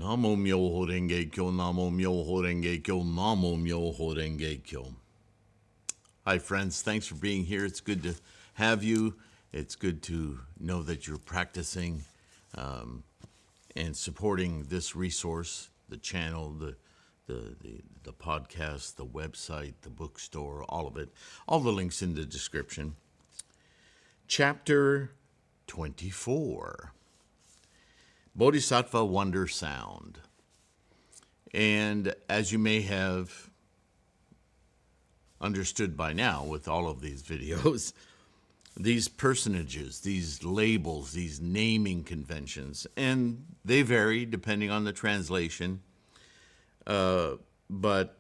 NaMuMyoHoRenGeKyo, NaMuMyoHoRenGeKyo, NaMuMyoHoRenGeKyo. Hi, friends. Thanks for being here. It's good to have you. It's good to know that you're practicing and supporting this resource, the channel, the podcast, the website, the bookstore, all of it. All the links in the description. Chapter 24. Bodhisattva Wonder Sound. And as you may have understood by now with all of these videos, these personages, these labels, these naming conventions, and they vary depending on the translation, but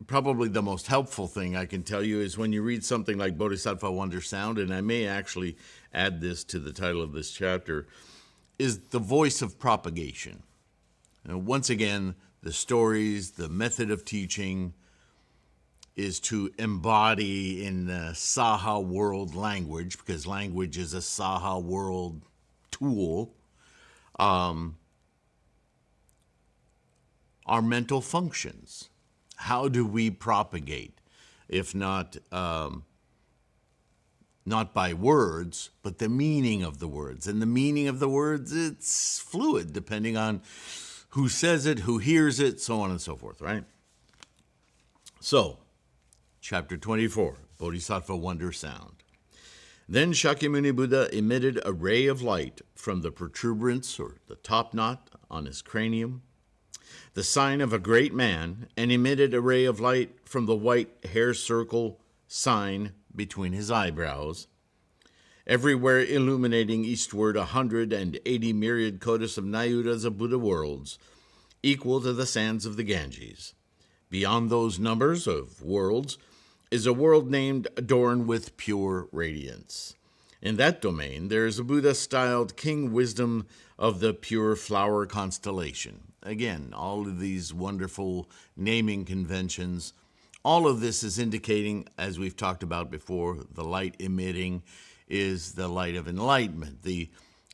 probably the most helpful thing I can tell you is when you read something like Bodhisattva Wonder Sound, and I may actually add this to the title of this chapter, is the voice of propagation. And once again, the stories, the method of teaching is to embody in the Saha world language, because language is a Saha world tool, our mental functions. How do we propagate, if not not by words, but the meaning of the words. And the meaning of the words, it's fluid, depending on who says it, who hears it, so on and so forth, right? So, Chapter 24, Bodhisattva Wonder Sound. Then Shakyamuni Buddha emitted a ray of light from the protuberance, or the top knot, on his cranium, the sign of a great man, and emitted a ray of light from the white hair circle sign between his eyebrows, everywhere illuminating eastward 180 myriad kodas of Nayudas of Buddha worlds, equal to the sands of the Ganges. Beyond those numbers of worlds is a world named adorned with pure radiance. In that domain, there is a Buddha-styled king wisdom of the pure flower constellation. Again, all of these wonderful naming conventions. All of this is indicating, as we've talked about before, the light emitting is the light of enlightenment, the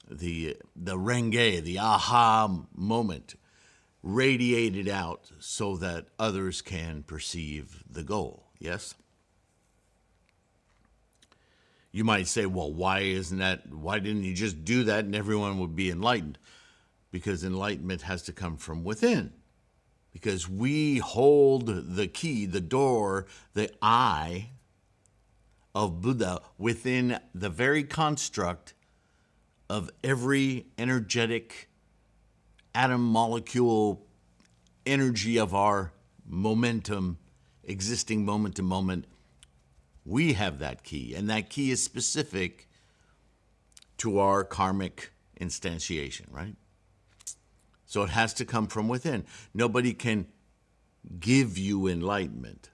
renge, the aha moment, radiated out so that others can perceive the goal. Yes? You might say, well, why didn't he just do that and everyone would be enlightened? Because enlightenment has to come from within. Because we hold the key, the door, the eye of Buddha within the very construct of every energetic atom molecule energy of our momentum, existing moment to moment. We have that key, and that key is specific to our karmic instantiation, right? So it has to come from within. Nobody can give you enlightenment.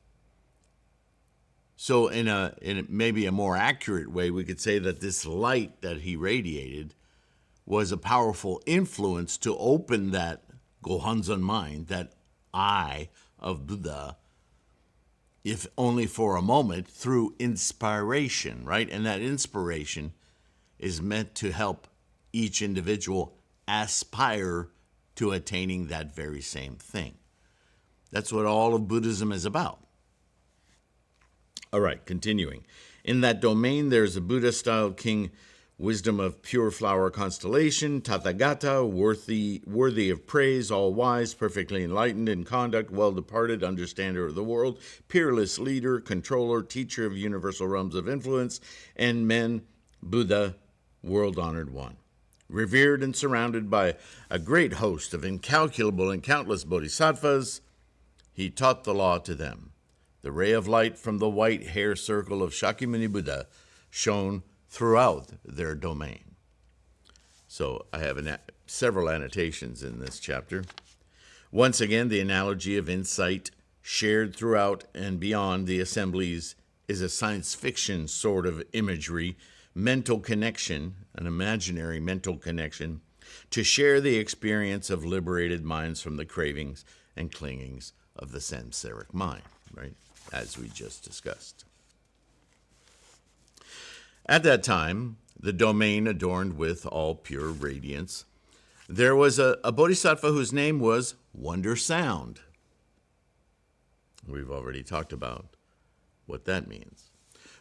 So in maybe a more accurate way, we could say that this light that he radiated was a powerful influence to open that Gohanzon mind, that eye of Buddha, if only for a moment, through inspiration, right? And that inspiration is meant to help each individual aspire to attaining that very same thing. That's what all of Buddhism is about. All right, continuing. In that domain, there's a Buddha-style king, wisdom of pure flower constellation, Tathagata, worthy of praise, all-wise, perfectly enlightened in conduct, well-departed, understander of the world, peerless leader, controller, teacher of universal realms of influence, and men, Buddha, world-honored one. Revered and surrounded by a great host of incalculable and countless bodhisattvas, he taught the law to them. The ray of light from the white hair circle of Shakyamuni Buddha shone throughout their domain. So I have several annotations in this chapter. Once again, the analogy of insight shared throughout and beyond the assemblies is a science fiction sort of imagery, mental connection, an imaginary mental connection, to share the experience of liberated minds from the cravings and clingings of the samsaric mind, right? As we just discussed. At that time, the domain adorned with all pure radiance, There was a bodhisattva whose name was Wonder Sound. We've already talked about what that means.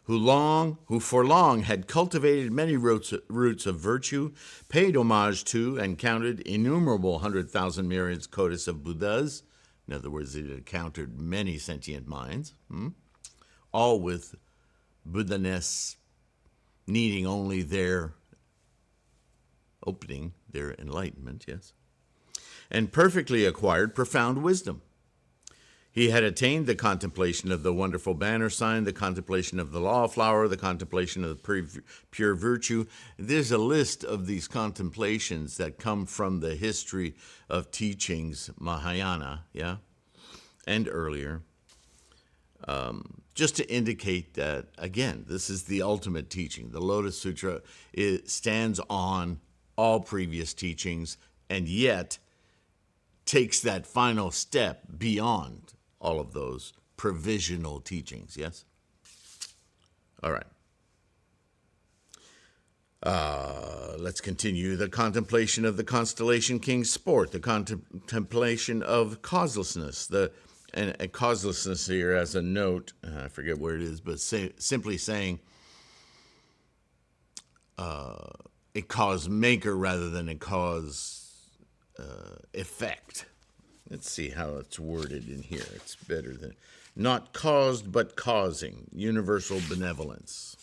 Who for long had cultivated many roots of virtue, paid homage to, and counted innumerable 100,000 myriads kotis of Buddhas. In other words, it encountered many sentient minds, all with Buddha-ness needing only their opening, their enlightenment, yes, and perfectly acquired profound wisdom. He had attained the contemplation of the wonderful banner sign, the contemplation of the law flower, the contemplation of the pure virtue. There's a list of these contemplations that come from the history of teachings, Mahayana, yeah, and earlier, just to indicate that, again, this is the ultimate teaching. The Lotus Sutra, it stands on all previous teachings and yet takes that final step beyond all of those provisional teachings, yes? All right. Let's continue. The contemplation of the constellation king's sport, the contemplation of causelessness, and causelessness here as a note, I forget where it is, but simply saying a cause maker rather than a cause effect. Let's see how it's worded in here. It's better than not caused but causing, universal benevolence.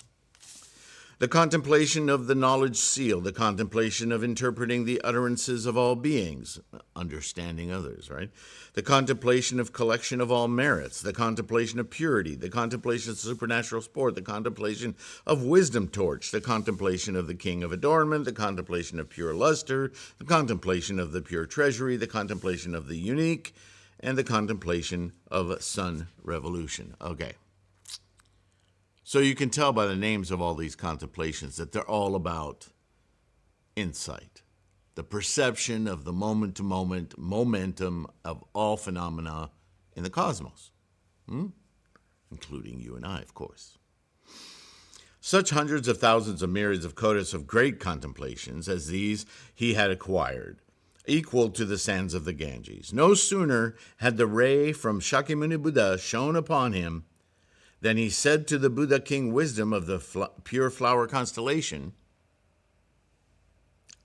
The contemplation of the knowledge seal, the contemplation of interpreting the utterances of all beings, understanding others, right? The contemplation of collection of all merits, the contemplation of purity, the contemplation of supernatural sport, the contemplation of wisdom torch, the contemplation of the king of adornment, the contemplation of pure luster, the contemplation of the pure treasury, the contemplation of the unique, and the contemplation of sun revolution. Okay. So you can tell by the names of all these contemplations that they're all about insight, the perception of the moment-to-moment momentum of all phenomena in the cosmos, including you and I, of course. Such hundreds of thousands of myriads of kotis of great contemplations as these he had acquired, equal to the sands of the Ganges. No sooner had the ray from Shakyamuni Buddha shone upon him than he said to the Buddha King Wisdom of the pure flower constellation,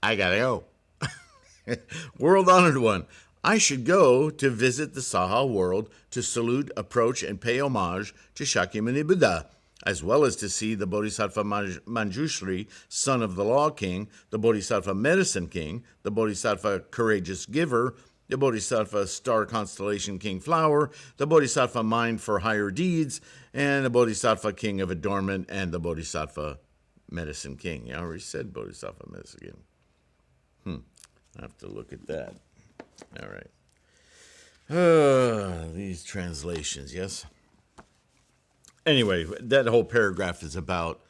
I gotta go. World-honored one, I should go to visit the Saha world to salute, approach, and pay homage to Shakyamuni Buddha, as well as to see the Bodhisattva Manjushri, son of the Law King, the Bodhisattva Medicine King, the Bodhisattva Courageous Giver, the Bodhisattva Star Constellation King Flower, the Bodhisattva Mind for Higher Deeds, and the Bodhisattva King of Adornment, and the Bodhisattva Medicine King. I already said Bodhisattva Medicine King. I have to look at that. All right. These translations, yes? Anyway, that whole paragraph is about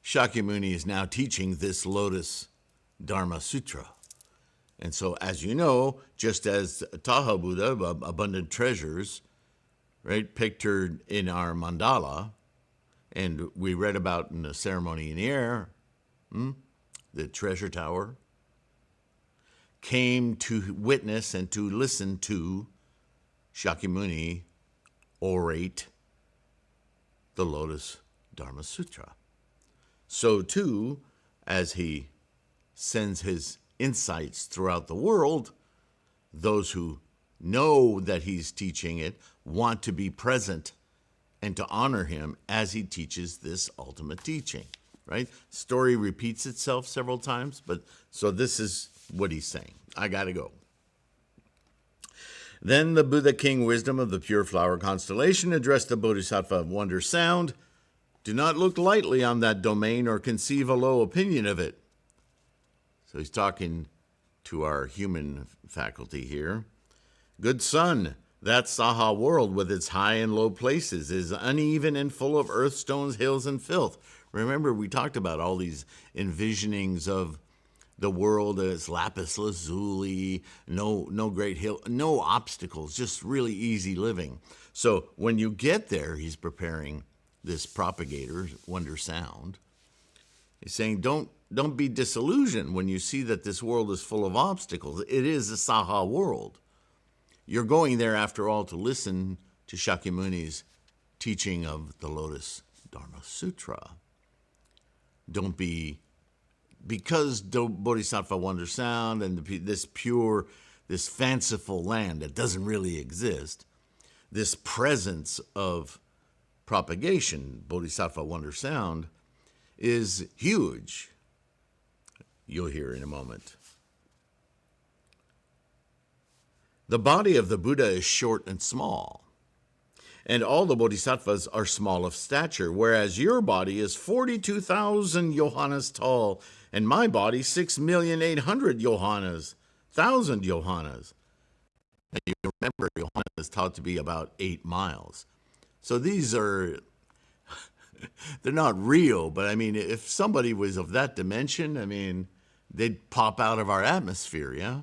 Shakyamuni is now teaching this Lotus Dharma Sutra. And so, as you know, just as Taha Buddha, abundant treasures, right, pictured in our mandala, and we read about in the ceremony in the air, the treasure tower, came to witness and to listen to Shakyamuni orate the Lotus Dharma Sutra. So too, as he sends his insights throughout the world, those who know that he's teaching it want to be present and to honor him as he teaches this ultimate teaching, right? Story repeats itself several times, but so this is what he's saying. I gotta go. Then the Buddha King Wisdom of the Pure Flower Constellation addressed the Bodhisattva Wonder Sound. Do not look lightly on that domain or conceive a low opinion of it. So he's talking to our human faculty here. Good son, that Saha world with its high and low places is uneven and full of earth, stones, hills, and filth. Remember, we talked about all these envisionings of the world as lapis lazuli, no great hill, no obstacles, just really easy living. So when you get there, he's preparing this propagator, Wonder Sound, He's saying, don't be disillusioned when you see that this world is full of obstacles. It is a Saha world. You're going there, after all, to listen to Shakyamuni's teaching of the Lotus Dharma Sutra. Don't be, because the Bodhisattva Wonder Sound and this fanciful land that doesn't really exist, this presence of propagation, Bodhisattva Wonder Sound, is huge. You'll hear in a moment. The body of the Buddha is short and small, and all the bodhisattvas are small of stature, whereas your body is 42,000 yohanas tall, and my body 6,800,000 yohanas. And you remember, yohana is taught to be about 8 miles. So these are, they're not real, but I mean, if somebody was of that dimension, I mean, they'd pop out of our atmosphere, yeah?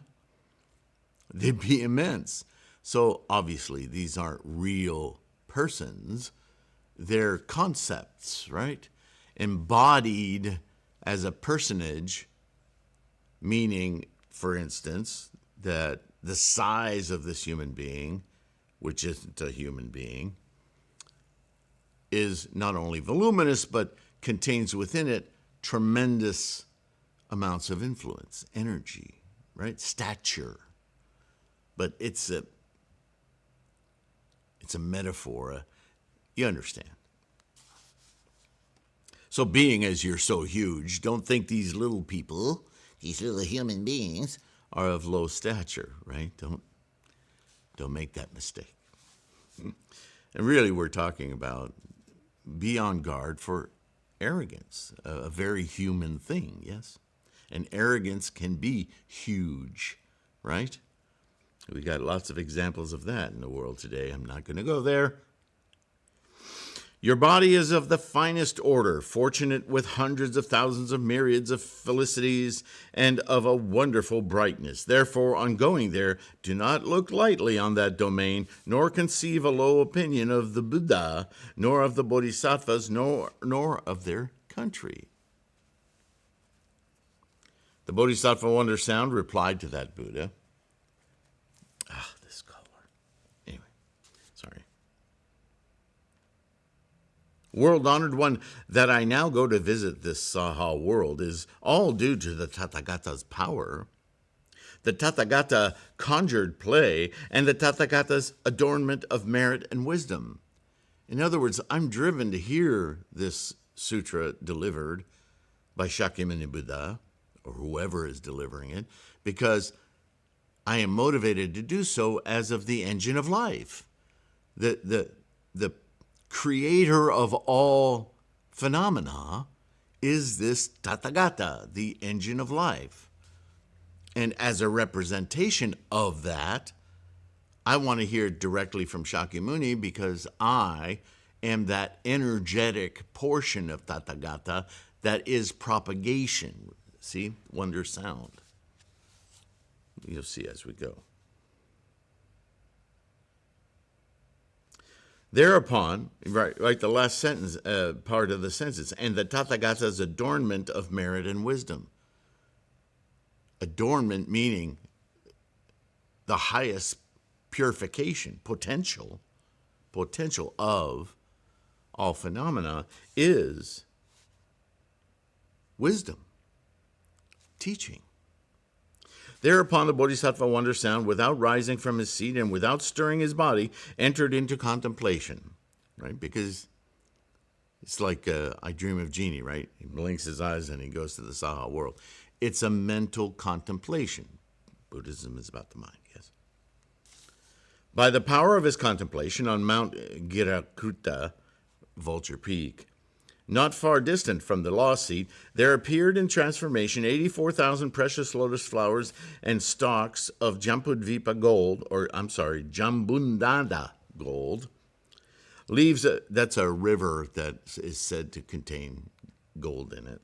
They'd be immense. So obviously, these aren't real persons. They're concepts, right? Embodied as a personage, meaning, for instance, that the size of this human being, which isn't a human being, is not only voluminous, but contains within it tremendous amounts of influence, energy, right? Stature. But it's a metaphor. You understand. So being as you're so huge, don't think these little people, these little human beings, are of low stature, right? Don't make that mistake. And really, we're talking about be on guard for arrogance, a very human thing, yes? And arrogance can be huge, right? We got lots of examples of that in the world today. I'm not going to go there. Your body is of the finest order, fortunate with hundreds of thousands of myriads of felicities and of a wonderful brightness. Therefore, on going there, do not look lightly on that domain, nor conceive a low opinion of the Buddha, nor of the Bodhisattvas, nor of their country. The Bodhisattva Wonder Sound replied to that Buddha. This color. Anyway, sorry. World-honored one, that I now go to visit this Saha world is all due to the Tathagata's power. The Tathagata conjured play, and the Tathagata's adornment of merit and wisdom. In other words, I'm driven to hear this sutra delivered by Shakyamuni Buddha, or whoever is delivering it, because I am motivated to do so as of the engine of life. The creator of all phenomena is this Tathagata, the engine of life. And as a representation of that, I want to hear directly from Shakyamuni because I am that energetic portion of Tathagata that is propagation. See? Wonder sound. You'll see as we go. Thereupon, right, the last sentence, part of the sentence, and the Tathagata's adornment of merit and wisdom. Adornment meaning the highest purification, potential of all phenomena is wisdom, teaching. Thereupon the Bodhisattva Wonder Sound, without rising from his seat and without stirring his body, entered into contemplation, right? Because it's like I Dream of Genie, right? He blinks his eyes and he goes to the Saha world. It's a mental contemplation. Buddhism is about the mind, yes. By the power of his contemplation on Mount Girakuta, Vulture Peak, not far distant from the law seat, there appeared in transformation 84,000 precious lotus flowers and stalks of Jambudvipa gold, Jambundada gold. Leaves, that's a river that is said to contain gold in it.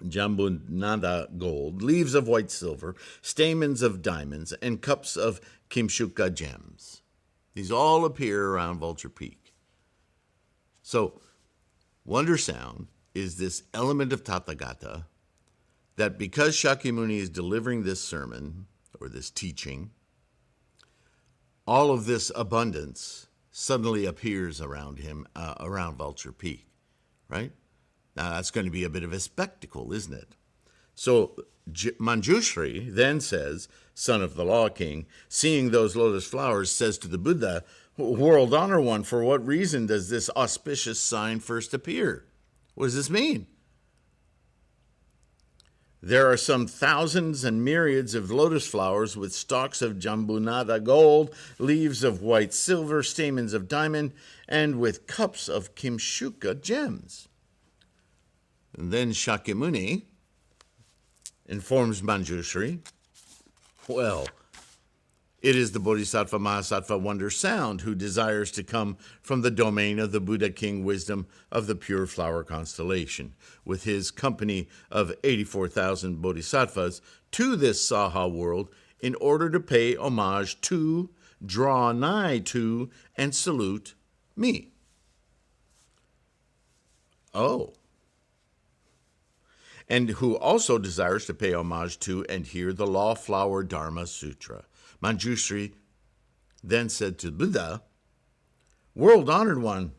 Jambundada gold, leaves of white silver, stamens of diamonds, and cups of Kimshuka gems. These all appear around Vulture Peak. So, Wonder Sound is this element of Tathagata that because Shakyamuni is delivering this sermon or this teaching, all of this abundance suddenly appears around him, around Vulture Peak, right? Now that's going to be a bit of a spectacle, isn't it? So Manjushri then says, son of the Law King, seeing those lotus flowers, says to the Buddha, World Honor One, for what reason does this auspicious sign first appear? What does this mean? There are some thousands and myriads of lotus flowers with stalks of jambunada gold, leaves of white silver, stamens of diamond, and with cups of kimshuka gems. And then Shakyamuni informs Manjushri, well, it is the Bodhisattva Mahasattva Wonder Sound who desires to come from the domain of the Buddha King Wisdom of the Pure Flower Constellation, with his company of 84,000 bodhisattvas, to this Saha world in order to pay homage to, draw nigh to, and salute me. Oh. And who also desires to pay homage to and hear the Law Flower Dharma Sutra. Manjushri then said to Buddha, World Honored One,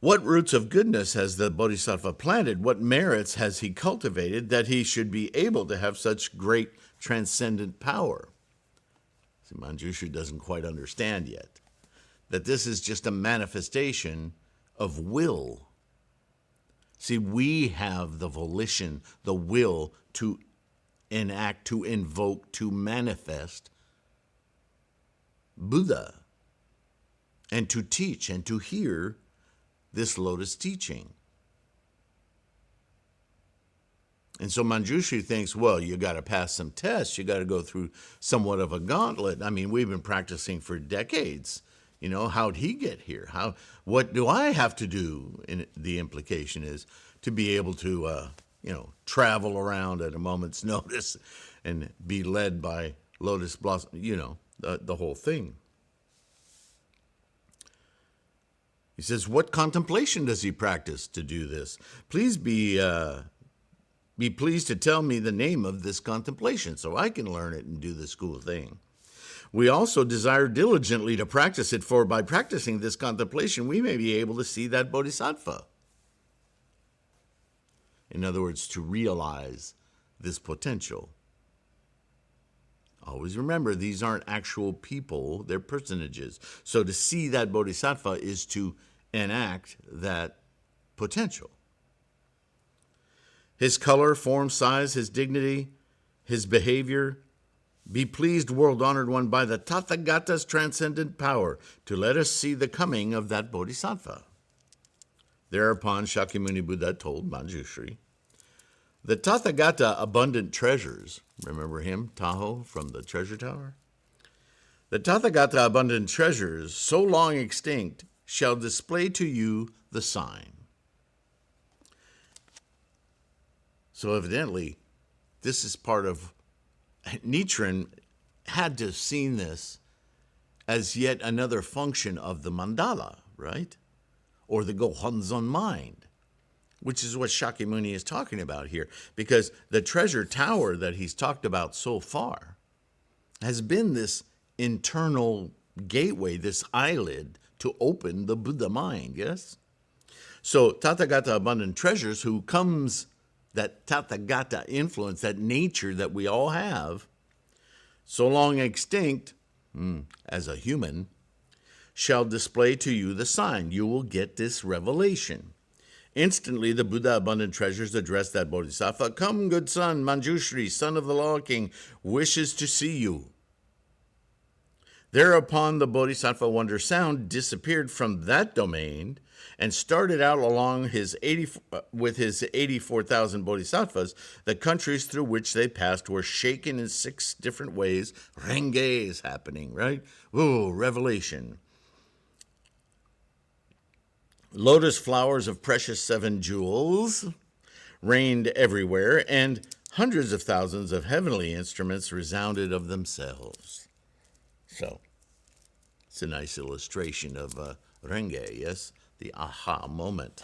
what roots of goodness has the Bodhisattva planted? What merits has he cultivated that he should be able to have such great transcendent power? See, Manjushri doesn't quite understand yet that this is just a manifestation of will. See, we have the volition, the will to enact, to invoke, to manifest Buddha and to teach and to hear this lotus teaching. And so Manjushri thinks, well, you got to pass some tests. You got to go through somewhat of a gauntlet. I mean, we've been practicing for decades. You know, how'd he get here? What do I have to do? And the implication is to be able to, travel around at a moment's notice and be led by lotus blossom, the whole thing. He says, what contemplation does he practice to do this? Please be pleased to tell me the name of this contemplation so I can learn it and do this cool thing. We also desire diligently to practice it, for by practicing this contemplation, we may be able to see that bodhisattva. In other words, to realize this potential. Always remember, these aren't actual people, they're personages. So to see that bodhisattva is to enact that potential. His color, form, size, his dignity, his behavior. Be pleased, world-honored one, by the Tathagata's transcendent power to let us see the coming of that bodhisattva. Thereupon Shakyamuni Buddha told Manjushri, the Tathagata abundant treasures, remember him, Tahoe, from the treasure tower? The Tathagata abundant treasures, so long extinct, shall display to you the sign. So evidently, this is part of Nichiren had to have seen this as yet another function of the mandala, right? Or the Gohonzon mind, which is what Shakyamuni is talking about here. Because the treasure tower that he's talked about so far has been this internal gateway, this eyelid to open the Buddha mind, yes? So Tathagata abundant treasures, who comes that Tathagata influence, that nature that we all have, so long extinct as a human, shall display to you the sign. You will get this revelation. Instantly, the Buddha abundant treasures addressed that bodhisattva. Come, good son, Manjushri, son of the Law King, wishes to see you. Thereupon the Bodhisattva Wonder Sound disappeared from that domain and started out along with his 84,000 bodhisattvas. The countries through which they passed were shaken in 6 different ways. Renge is happening, right? Ooh, revelation. Lotus flowers of precious 7 jewels rained everywhere, and hundreds of thousands of heavenly instruments resounded of themselves. So, It's a nice illustration of Renge, yes? The aha moment.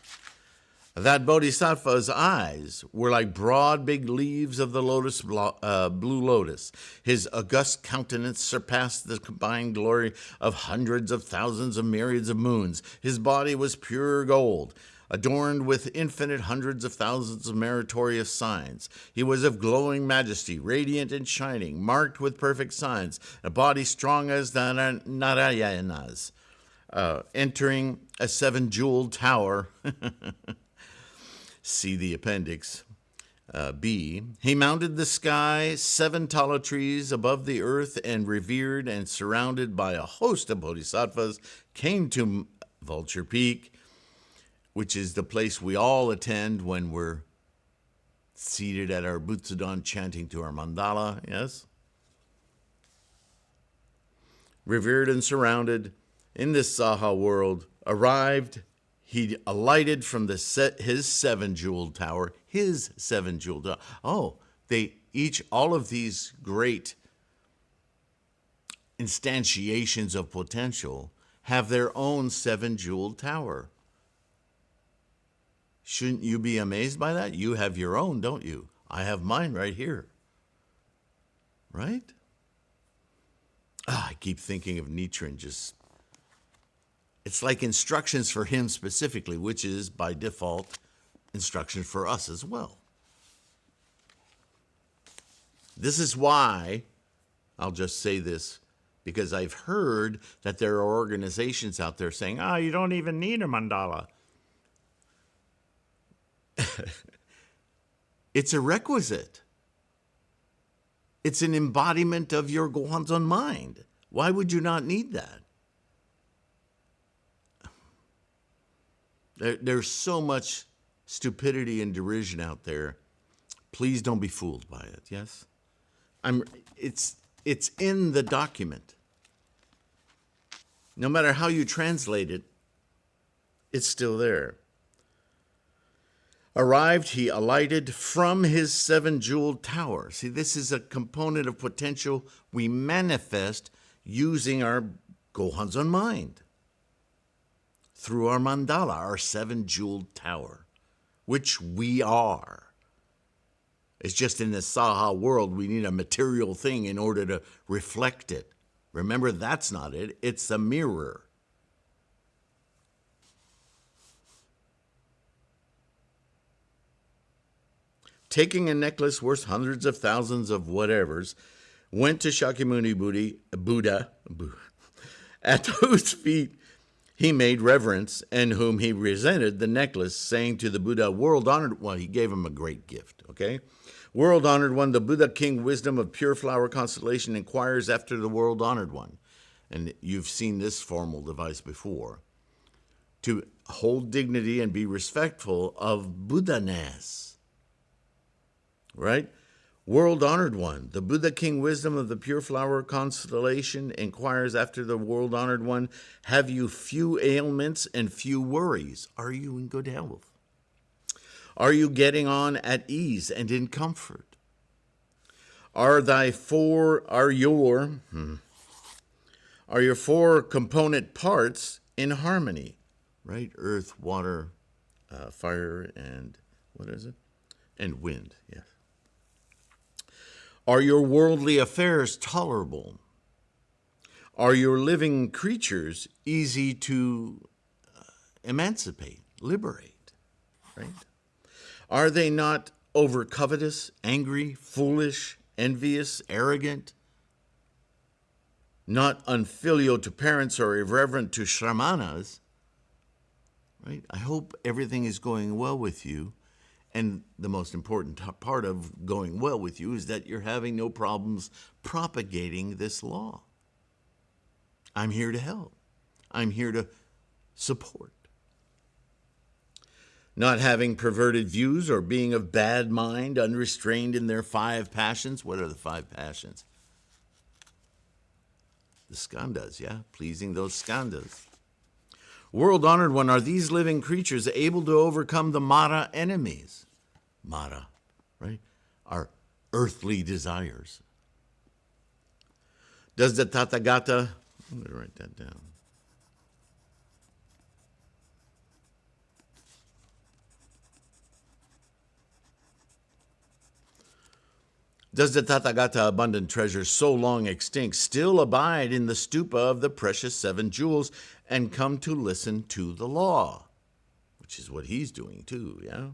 That Bodhisattva's eyes were like broad, big leaves of the blue lotus. His august countenance surpassed the combined glory of hundreds of thousands of myriads of moons. His body was pure gold, adorned with infinite hundreds of thousands of meritorious signs. He was of glowing majesty, radiant and shining, marked with perfect signs, a body strong as the Narayana's, entering a seven-jeweled tower. See the appendix B. He mounted the sky, 7 tala trees above the earth, and revered and surrounded by a host of bodhisattvas, came to Vulture Peak, which is the place we all attend when we're seated at our Butsudan chanting to our mandala, yes? Revered and surrounded in this Saha world, arrived. He alighted from his 7-jeweled tower, Oh, all of these great instantiations of potential have their own 7-jeweled tower. Shouldn't you be amazed by that? You have your own, don't you? I have mine right here. Right? I keep thinking of Nichiren just... It's like instructions for him specifically, which is, by default, instructions for us as well. This is why, I'll just say this, because I've heard that there are organizations out there saying, you don't even need a mandala. It's a requisite. It's an embodiment of your Gohanzon mind. Why would you not need that? There's so much stupidity and derision out there. Please don't be fooled by it, yes? It's in the document. No matter how you translate it, it's still there. Arrived, he alighted from his 7-jeweled tower. See, this is a component of potential we manifest using our Gohanzon mind. Through our mandala, our 7-jeweled tower, which we are. It's just in the Saha world, we need a material thing in order to reflect it. Remember, that's not it. It's a mirror. Taking a necklace worth hundreds of thousands of whatevers, went to Shakyamuni Buddha, at whose feet he made reverence, and whom he presented the necklace, saying to the Buddha, world-honored one, he gave him a great gift, okay? World-honored one, the Buddha King Wisdom of Pure Flower Constellation inquires after the world-honored one. And you've seen this formal device before. To hold dignity and be respectful of Buddha-ness, right? World-honored one, the Buddha King Wisdom of the Pure Flower Constellation inquires after the world-honored one, have you few ailments and few worries? Are you in good health? Are you getting on at ease and in comfort? Are your 4 component parts in harmony? Right? Earth, water, fire, and what is it? And wind, yes. Are your worldly affairs tolerable? Are your living creatures easy to emancipate, liberate, right? Are they not over covetous, angry, foolish, envious, arrogant, not unfilial to parents or irreverent to shramanas, right? I hope everything is going well with you. And the most important part of going well with you is that you're having no problems propagating this law. I'm here to help. I'm here to support. Not having perverted views or being of bad mind, unrestrained in their 5 passions. What are the 5 passions? The skandhas, yeah? Pleasing those skandhas. World-honored one, are these living creatures able to overcome the Mara enemies? Mara, right? Our earthly desires. Does the Tathagata I'm going to write that down. Does the Tathagata abundant treasure so long extinct still abide in the stupa of the precious 7 jewels and come to listen to the law? Which is what he's doing too, yeah?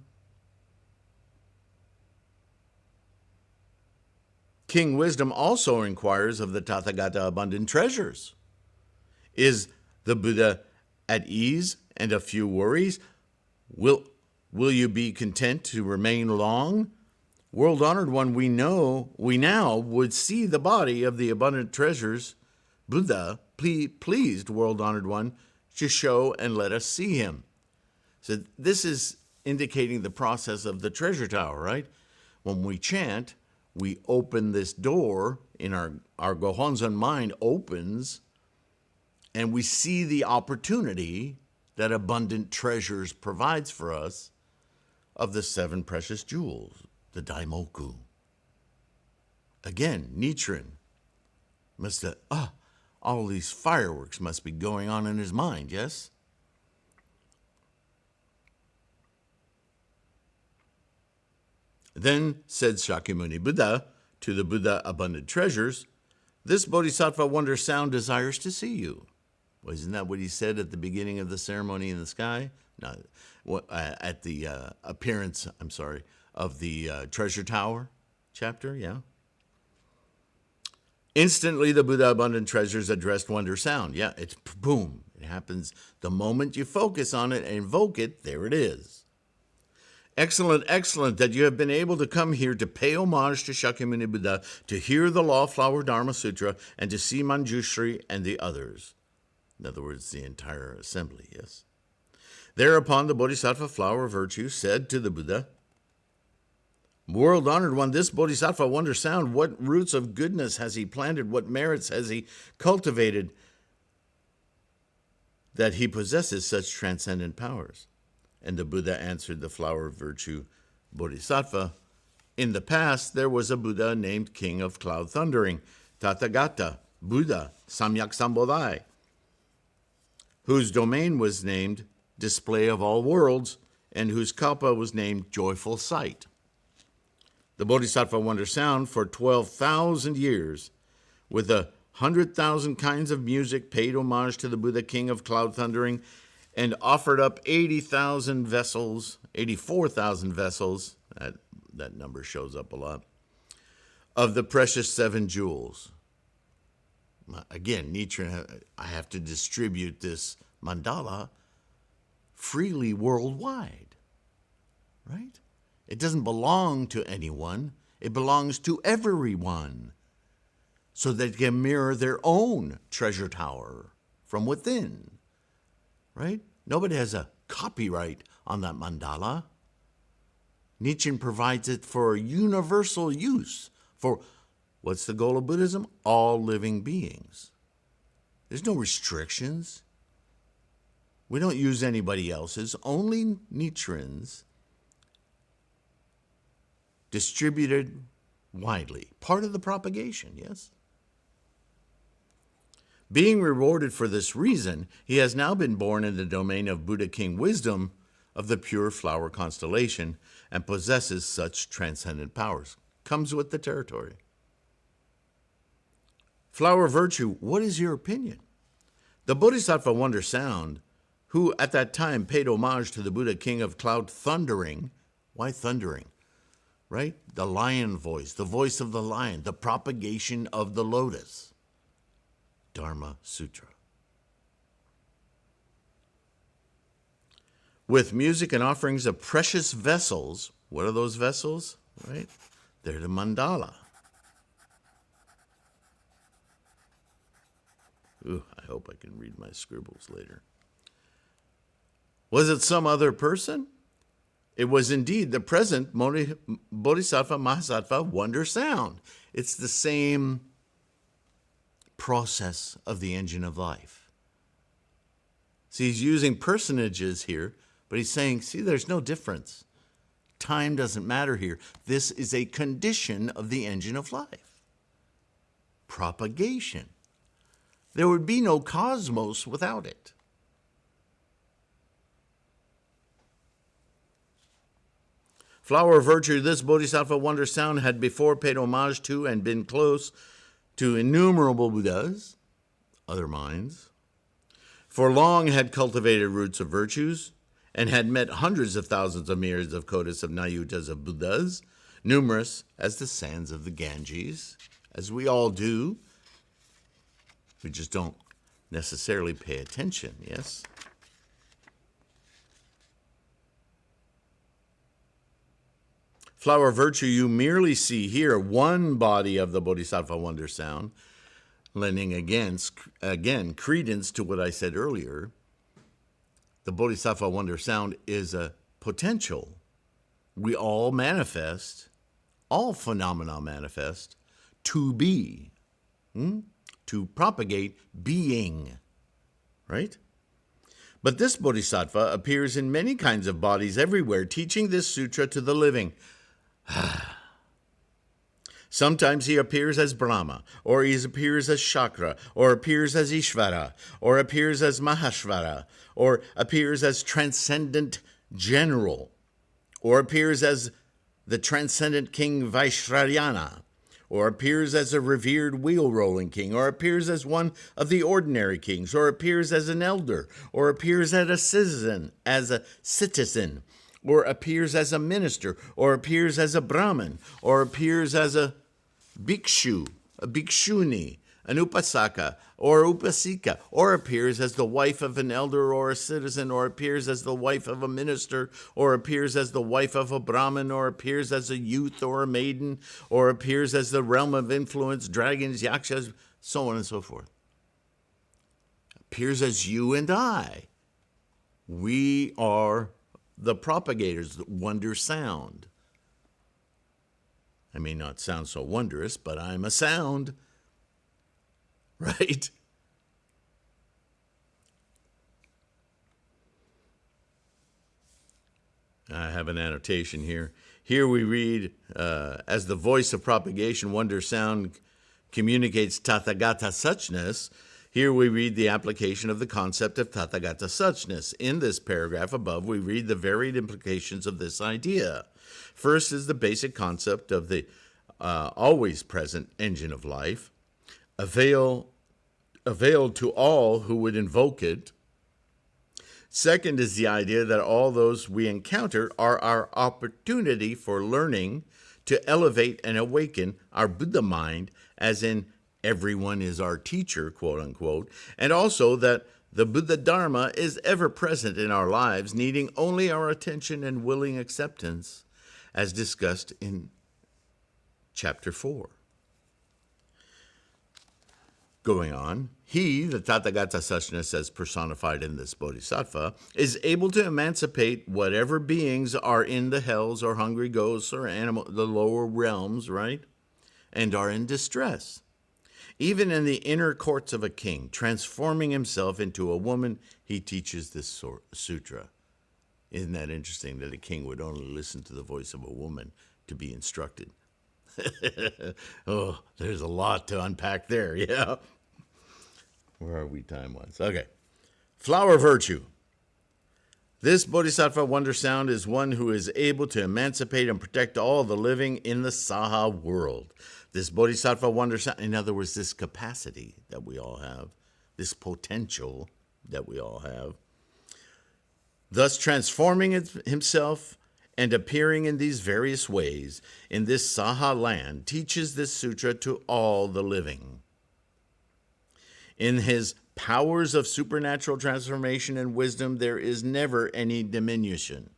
King Wisdom also inquires of the Tathagata abundant treasures. Is the Buddha at ease and a few worries? Will you be content to remain long? World honored one, we now would see the body of the abundant treasures. Buddha, pleased, world honored one, to show and let us see him. So this is indicating the process of the treasure tower, right? When we chant, we open this door in our Gohonzon mind opens, and we see the opportunity that abundant treasures provides for us of the 7 precious jewels. The Daimoku. Again, Nichiren must have, all these fireworks must be going on in his mind, yes? Then said Shakyamuni Buddha to the Buddha abundant treasures, this Bodhisattva Wonder Sound desires to see you. Well, isn't that what he said at the beginning of the ceremony in the sky? No, at the appearance, of the treasure tower chapter, yeah. Instantly, the Buddha abundant treasures addressed Wonder Sound. Yeah, it's boom. It happens the moment you focus on it and invoke it, there it is. Excellent, excellent that you have been able to come here to pay homage to Shakyamuni Buddha, to hear the Law Flower Dharma Sutra, and to see Manjushri and the others. In other words, the entire assembly, yes. Thereupon the Bodhisattva Flower Virtue said to the Buddha, World honored one, this Bodhisattva Wonder Sound, what roots of goodness has he planted? What merits has he cultivated that he possesses such transcendent powers? And the Buddha answered the Flower Virtue Bodhisattva, in the past there was a Buddha named King of Cloud Thundering, Tathagata, Buddha, Samyak Sambodhai, whose domain was named Display of All Worlds, and whose kalpa was named Joyful Sight. The Bodhisattva Wonder Sound for 12,000 years, with 100,000 kinds of music, paid homage to the Buddha King of Cloud Thundering, and offered up 84,000 vessels, that number shows up a lot, of the precious 7 jewels. Again, Nichiren, I have to distribute this mandala freely worldwide, right? It doesn't belong to anyone. It belongs to everyone, so they can mirror their own treasure tower from within, right? Nobody has a copyright on that mandala. Nichiren provides it for universal use for, what's the goal of Buddhism? All living beings. There's no restrictions. We don't use anybody else's, only Nichiren's, distributed widely. Part of the propagation, yes? Being rewarded for this reason, he has now been born in the domain of Buddha King Wisdom of the pure flower constellation and possesses such transcendent powers. Comes with the territory. Flower Virtue, what is your opinion? The Bodhisattva Wonder Sound, who at that time paid homage to the Buddha King of Cloud Thundering. Why thundering? Right? The lion voice, the voice of the lion, the propagation of the lotus. Dharma Sutra. With music and offerings of precious vessels. What are those vessels? Right? They're the mandala. Ooh, I hope I can read my scribbles later. Was it some other person? It was indeed the present Bodhisattva Mahasattva Wonder Sound. It's the same process of the engine of life. See, he's using personages here, but he's saying, see, there's no difference. Time doesn't matter here. This is a condition of the engine of life. Propagation. There would be no cosmos without it. Flower of Virtue, this Bodhisattva Wonder Sound had before paid homage to and been close to innumerable Buddhas, other minds, for long had cultivated roots of virtues, and had met hundreds of thousands of myriads of kotis of Nayutas of Buddhas, numerous as the sands of the Ganges, as we all do. We just don't necessarily pay attention, yes? Flower of Virtue, you merely see here one body of the Bodhisattva Wonder Sound, lending again credence to what I said earlier. The Bodhisattva Wonder Sound is a potential. We all manifest, all phenomena manifest, to be, to propagate being, right? But this Bodhisattva appears in many kinds of bodies everywhere, teaching this sutra to the living. Sometimes he appears as Brahma, or he appears as Chakra, or appears as Ishvara, or appears as Mahashvara, or appears as Transcendent General, or appears as the Transcendent King Vaishrayana, or appears as a revered wheel-rolling king, or appears as one of the ordinary kings, or appears as an elder, or appears as a citizen, or appears as a minister, or appears as a Brahmin, or appears as a bhikshu, a bhikshuni, an upasaka, or upasika, or appears as the wife of an elder or a citizen, or appears as the wife of a minister, or appears as the wife of a Brahmin, or appears as a youth or a maiden, or appears as the realm of influence, dragons, yakshas, so on and so forth. Appears as you and I. We are the propagators, the wonder sound. I may not sound so wondrous, but I'm a sound, right? I have an annotation here. Here we read, as the voice of propagation, wonder sound communicates Tathagata suchness. Here we read the application of the concept of Tathagata suchness. In this paragraph above, we read the varied implications of this idea. First is the basic concept of the always present engine of life, availed to all who would invoke it. Second is the idea that all those we encounter are our opportunity for learning to elevate and awaken our Buddha mind, as in everyone is our teacher, quote unquote, and also that the Buddha Dharma is ever present in our lives, needing only our attention and willing acceptance, as discussed in Chapter 4. Going on, he, the Tathagata suchness as personified in this bodhisattva, is able to emancipate whatever beings are in the hells or hungry ghosts or the lower realms, right, and are in distress. Even in the inner courts of a king, transforming himself into a woman, he teaches this sutra. Isn't that interesting that a king would only listen to the voice of a woman to be instructed? Oh, there's a lot to unpack there, yeah? Where are we time-wise? Okay. Flower Virtue. This Bodhisattva Wonder Sound is one who is able to emancipate and protect all the living in the Saha world. This Bodhisattva Wonder Sound, in other words, this capacity that we all have, this potential that we all have, thus transforming himself and appearing in these various ways in this Saha land, teaches this sutra to all the living. In his powers of supernatural transformation and wisdom, there is never any diminution.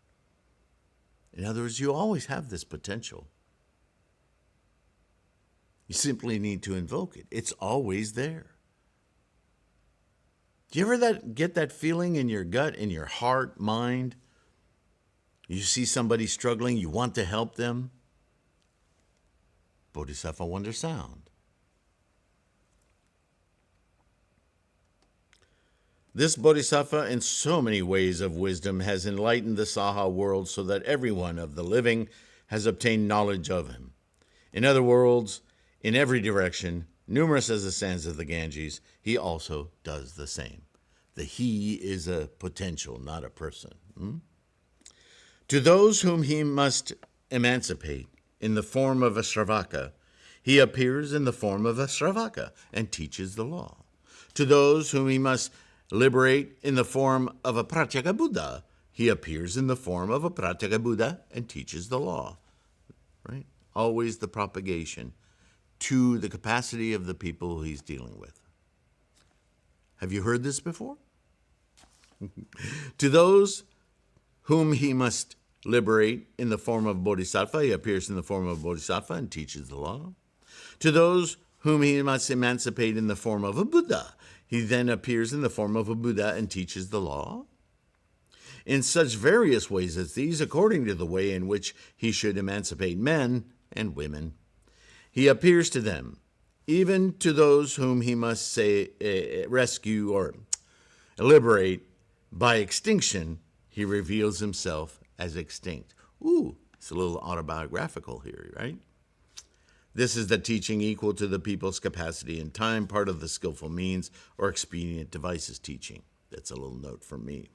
In other words, you always have this potential. You simply need to invoke it. It's always there. Do you ever get that feeling in your gut, in your heart, mind? You see somebody struggling, you want to help them? Bodhisattva Wonder Sound. This Bodhisattva, in so many ways of wisdom, has enlightened the Saha world so that everyone of the living has obtained knowledge of him. In other words, in every direction, numerous as the sands of the Ganges, he also does the same. The he is a potential, not a person. To those whom he must emancipate in the form of a Sravaka, he appears in the form of a Sravaka and teaches the law. To those whom he must liberate in the form of a Pratyeka Buddha, he appears in the form of a Pratyeka Buddha and teaches the law. Right? Always the propagation to the capacity of the people he's dealing with. Have you heard this before? To those whom he must liberate in the form of Bodhisattva, he appears in the form of Bodhisattva and teaches the law. To those whom he must emancipate in the form of a Buddha, he then appears in the form of a Buddha and teaches the law. In such various ways as these, according to the way in which he should emancipate men and women, he appears to them, even to those whom he must rescue or liberate by extinction. He reveals himself as extinct. Ooh, it's a little autobiographical here, right? This is the teaching equal to the people's capacity in time, part of the skillful means or expedient devices teaching. That's a little note from me.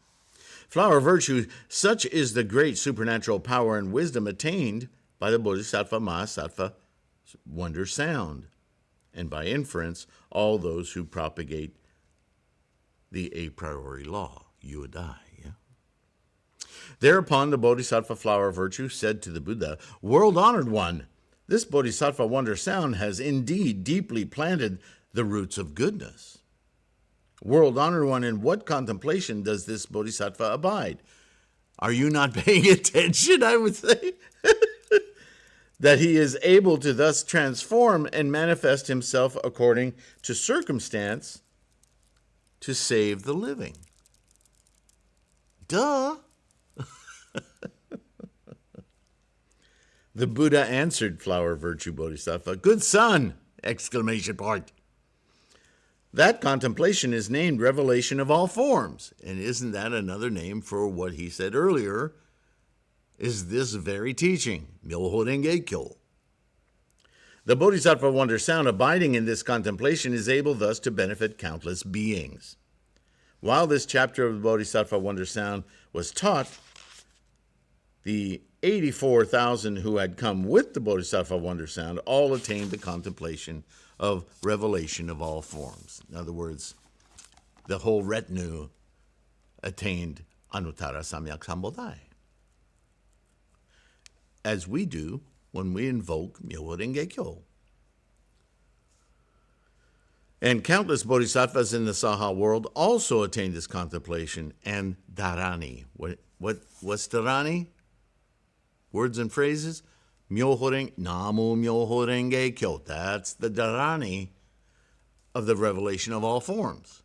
Flower virtue, such is the great supernatural power and wisdom attained by the Bodhisattva Mahasattva Wonder Sound, and by inference, all those who propagate the a priori law, you and I. Thereupon the Bodhisattva flower virtue said to the Buddha, "World-honored one, this Bodhisattva Wonder Sound has indeed deeply planted the roots of goodness. World-honored one, in what contemplation does this Bodhisattva abide?" Are you not paying attention, I would say? That he is able to thus transform and manifest himself according to circumstance to save the living. Duh. The Buddha answered Flower Virtue Bodhisattva, "Good son!" Exclamation point. That contemplation is named revelation of all forms. And isn't that another name for what he said earlier is this very teaching, NaMuMyoHoRenGeKyo. The Bodhisattva Wonder Sound abiding in this contemplation is able thus to benefit countless beings. While this chapter of the Bodhisattva Wonder Sound was taught, the 84,000 who had come with the Bodhisattva Wonder Sound all attained the contemplation of revelation of all forms. In other words, the whole retinue attained Anuttara Samyak Sambodhi, as we do when we invoke NaMuMyoHoRenGeKyo. And countless bodhisattvas in the Saha world also attained this contemplation and dharani. What's dharani? Words and phrases? NaMuMyoHoRenGeKyo. That's the dharani of the revelation of all forms.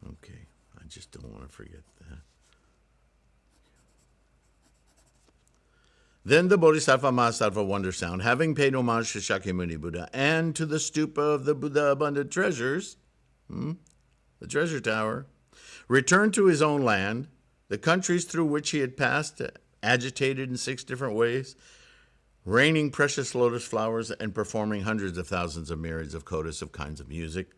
Okay, I just don't want to forget that. Then the Bodhisattva Mahasattva Wonder Sound, having paid homage to Shakyamuni Buddha and to the stupa of the Buddha Abundant Treasures, the treasure tower, returned to his own land, the countries through which he had passed, agitated in 6 different ways, raining precious lotus flowers and performing hundreds of thousands of myriads of kodas of kinds of music.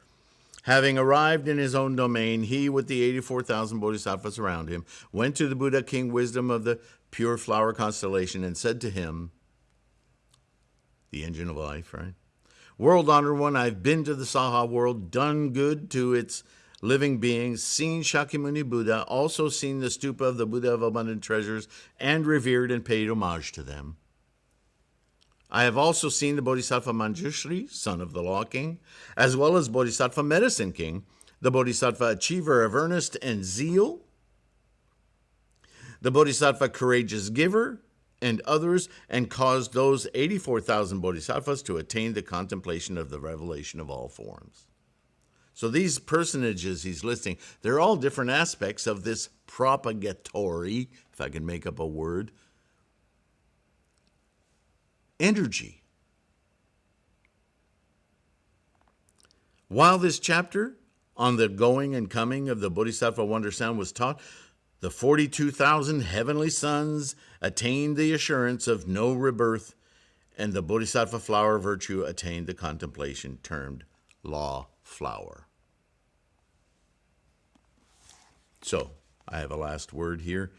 Having arrived in his own domain, he, with the 84,000 bodhisattvas around him, went to the Buddha King Wisdom of the pure flower constellation and said to him, the engine of life, right? "World-honored one, I've been to the Saha world, done good to its living beings, seen Shakyamuni Buddha, also seen the stupa of the Buddha of Abundant Treasures, and revered and paid homage to them. I have also seen the Bodhisattva Manjushri, son of the Law King, as well as Bodhisattva Medicine King, the Bodhisattva Achiever of Earnest and Zeal, the Bodhisattva Courageous Giver, and others, and caused those 84,000 bodhisattvas to attain the contemplation of the revelation of all forms." So these personages he's listing, they're all different aspects of this propagatory, if I can make up a word, energy. While this chapter on the going and coming of the Bodhisattva Wonder Sound was taught, the 42,000 heavenly sons attained the assurance of no rebirth, and the Bodhisattva flower virtue attained the contemplation termed law flower. So, I have a last word here.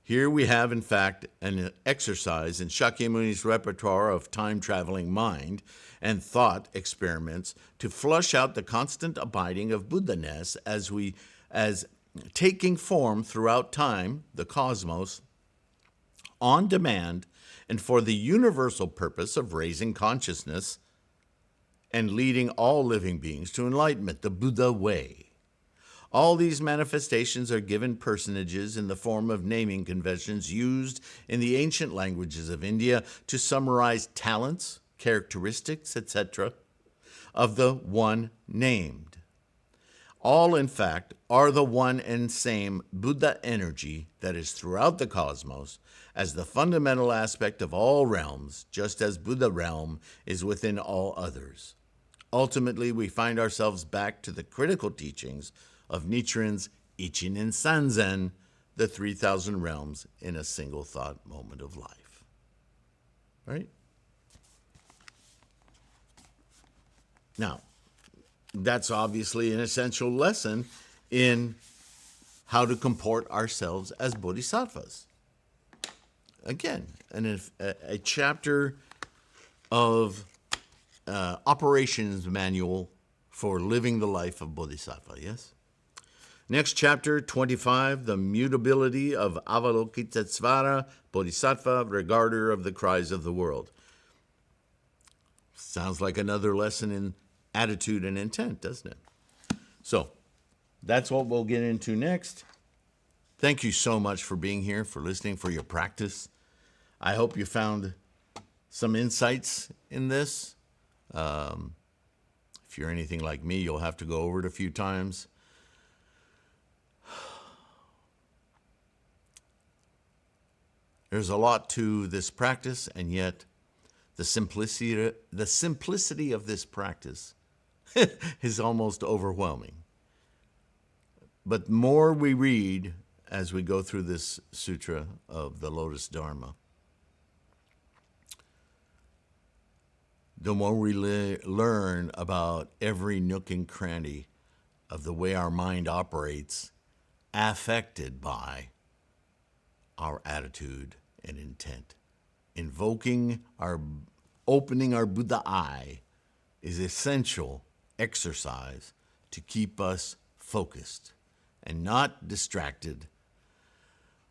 Here we have, in fact, an exercise in Shakyamuni's repertoire of time-traveling mind and thought experiments to flush out the constant abiding of Buddha-ness as taking form throughout time, the cosmos, on demand, and for the universal purpose of raising consciousness and leading all living beings to enlightenment, the Buddha way. All these manifestations are given personages in the form of naming conventions used in the ancient languages of India to summarize talents, characteristics, etc., of the one named. All, in fact, are the one and same Buddha energy that is throughout the cosmos as the fundamental aspect of all realms, just as Buddha realm is within all others. Ultimately, we find ourselves back to the critical teachings of Nichiren's Ichinen Sanzen, the 3,000 realms in a single thought moment of life. Right? Now, that's obviously an essential lesson in how to comport ourselves as bodhisattvas. Again, a chapter of operations manual for living the life of bodhisattva, yes? Next chapter, 25, the mutability of Avalokitesvara, Bodhisattva, regarder of the cries of the world. Sounds like another lesson in attitude and intent, doesn't it? So, that's what we'll get into next. Thank you so much for being here, for listening, for your practice. I hope you found some insights in this. If you're anything like me, you'll have to go over it a few times. There's a lot to this practice, and yet the simplicity of this practice is almost overwhelming. But the more we read as we go through this sutra of the Lotus Dharma, the more we learn about every nook and cranny of the way our mind operates, affected by our attitude and intent. Opening our Buddha eye is essential exercise to keep us focused and not distracted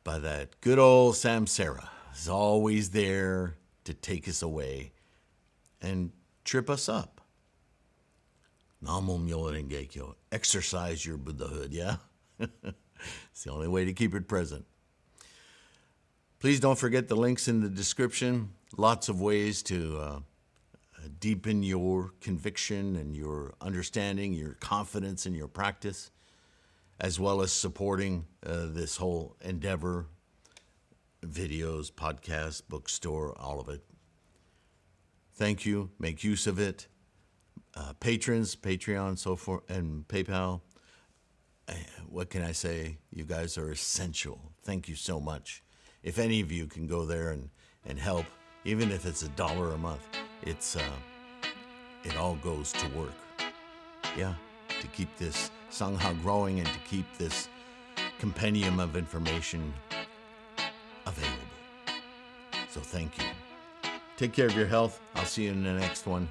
by that good old samsara. It's always there to take us away and trip us up. NaMuMyoHoRenGeKyo. Exercise your Buddhahood, yeah? It's the only way to keep it present. Please don't forget the links in the description. Lots of ways to deepen your conviction and your understanding, your confidence in your practice, as well as supporting this whole endeavor, videos, podcasts, bookstore, all of it. Thank you. Make use of it. Patrons, Patreon, so forth, and PayPal. What can I say? You guys are essential. Thank you so much. If any of you can go there and help, even if it's $1 a month, it all goes to work. Yeah, to keep this Sangha growing and to keep this compendium of information available. So thank you. Take care of your health. I'll see you in the next one.